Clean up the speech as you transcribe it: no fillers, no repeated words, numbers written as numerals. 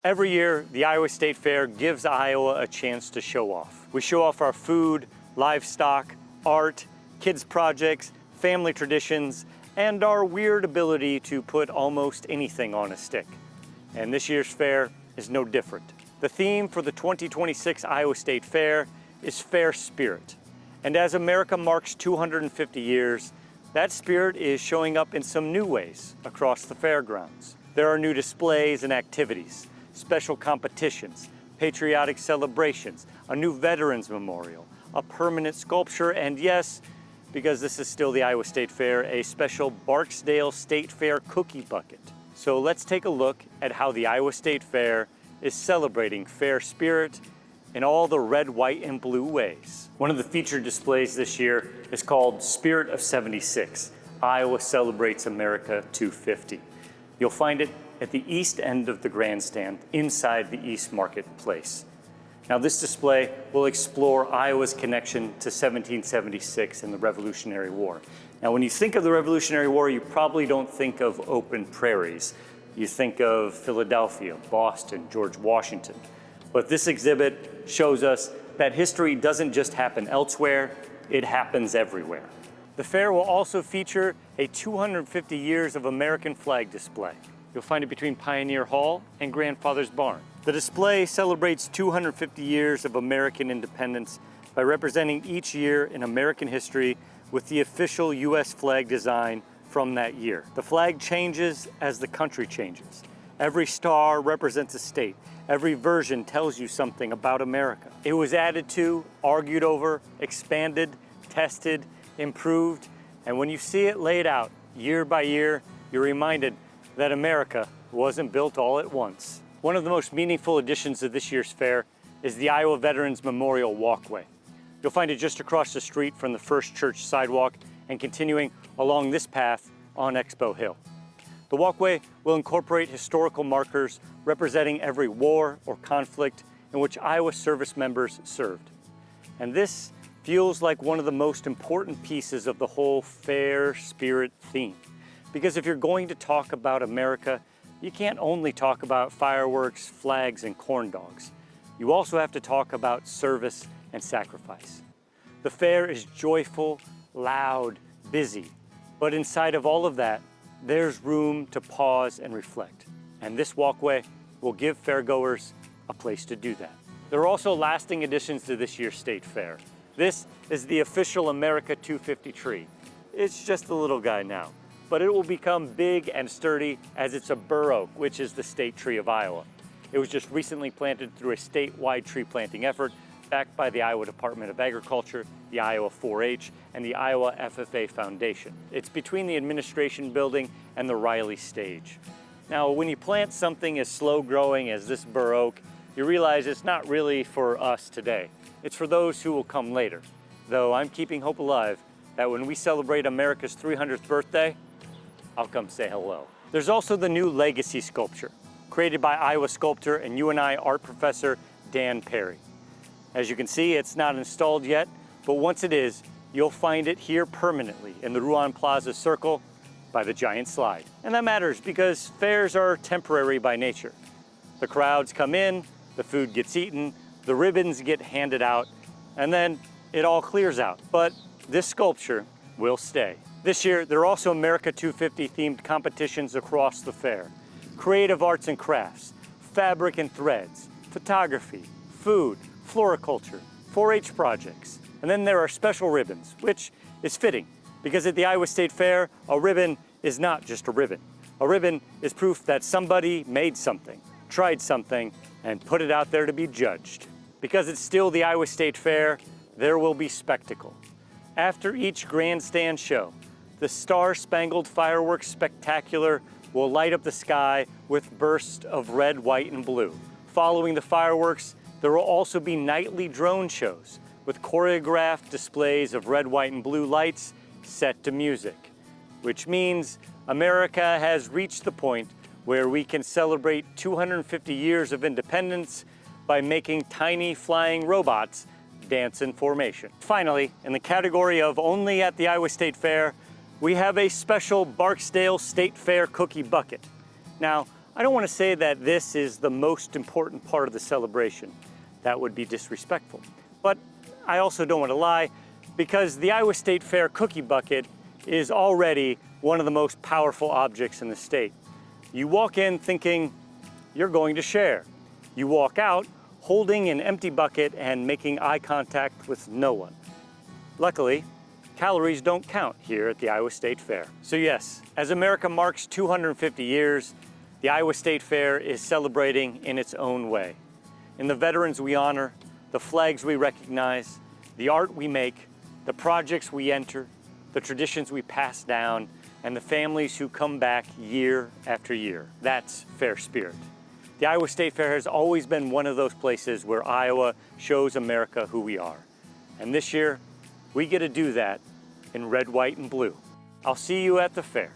Every year, the Iowa State Fair gives Iowa a chance to show off. We show off our food, livestock, art, kids' projects, family traditions, and our weird ability to put almost anything on a stick. And this year's fair is no different. The theme for the 2026 Iowa State Fair is Fair Spirit. And as America marks 250 years, that spirit is showing up in some new ways across the fairgrounds. There are new displays and activities, special competitions, patriotic celebrations, a new Veterans Memorial, a permanent sculpture, and yes, because this is still the Iowa State Fair, a special Barksdale State Fair cookie bucket. So let's take a look at how the Iowa State Fair is celebrating fair spirit in all the red, white, and blue ways. One of the featured displays this year is called Spirit of 76, Iowa Celebrates America 250. You'll find it at the east end of the grandstand inside the East Marketplace. Now this display will explore Iowa's connection to 1776 and the Revolutionary War. Now when you think of the Revolutionary War, you probably don't think of open prairies. You think of Philadelphia, Boston, George Washington. But this exhibit shows us that history doesn't just happen elsewhere, it happens everywhere. The fair will also feature a 250 years of American flag display. You'll find it between Pioneer Hall and Grandfather's Barn. The display celebrates 250 years of American independence by representing each year in American history with the official U.S. flag design from that year. The flag changes as the country changes. Every star represents a state. Every version tells you something about America. It was added to, argued over, expanded, tested, improved, and when you see it laid out year by year, you're reminded that America wasn't built all at once. One of the most meaningful additions to this year's fair is the Iowa Veterans Memorial Walkway. You'll find it just across the street from the First Church sidewalk and continuing along this path on Expo Hill. The walkway will incorporate historical markers representing every war or conflict in which Iowa service members served. And this feels like one of the most important pieces of the whole fair spirit theme. Because if you're going to talk about America, you can't only talk about fireworks, flags, and corn dogs. You also have to talk about service and sacrifice. The fair is joyful, loud, busy, but inside of all of that, there's room to pause and reflect. And this walkway will give fairgoers a place to do that. There are also lasting additions to this year's state fair. This is the official America250 tree. It's just a little guy now, but it will become big and sturdy as it's a bur oak, which is the state tree of Iowa. It was just recently planted through a statewide tree planting effort backed by the Iowa Department of Agriculture, the Iowa 4-H, and the Iowa FFA Foundation. It's between the administration building and the Riley stage. Now, when you plant something as slow growing as this bur oak, you realize it's not really for us today. It's for those who will come later. Though I'm keeping hope alive that when we celebrate America's 300th birthday, I'll come say hello. There's also the new legacy sculpture, created by Iowa sculptor and UNI art professor Dan Perry. As you can see, it's not installed yet, but once it is, you'll find it here permanently in the Ruan Plaza Circle by the giant slide. And that matters because fairs are temporary by nature. The crowds come in, the food gets eaten, the ribbons get handed out, and then it all clears out. But this sculpture will stay. This year, there are also America250 themed competitions across the fair. Creative arts and crafts, fabric and threads, photography, food, floriculture, 4-H projects. And then there are special ribbons, which is fitting because at the Iowa State Fair, a ribbon is not just a ribbon. A ribbon is proof that somebody made something, tried something, and put it out there to be judged. Because it's still the Iowa State Fair, there will be spectacle. After each grandstand show, the Star-Spangled Fireworks Spectacular will light up the sky with bursts of red, white, and blue. Following the fireworks, there will also be nightly drone shows with choreographed displays of red, white, and blue lights set to music, which means America has reached the point where we can celebrate 250 years of independence by making tiny flying robots dance in formation. Finally, in the category of only at the Iowa State Fair, we have a special Barksdale State Fair cookie bucket. Now, I don't want to say that this is the most important part of the celebration. That would be disrespectful. But I also don't want to lie, because the Iowa State Fair cookie bucket is already one of the most powerful objects in the state. You walk in thinking you're going to share. You walk out holding an empty bucket and making eye contact with no one. Luckily, calories don't count here at the Iowa State Fair. So yes, as America marks 250 years, the Iowa State Fair is celebrating in its own way. In the veterans we honor, the flags we recognize, the art we make, the projects we enter, the traditions we pass down, and the families who come back year after year. That's fair spirit. The Iowa State Fair has always been one of those places where Iowa shows America who we are. And this year, we get to do that in red, white, and blue. I'll see you at the fair.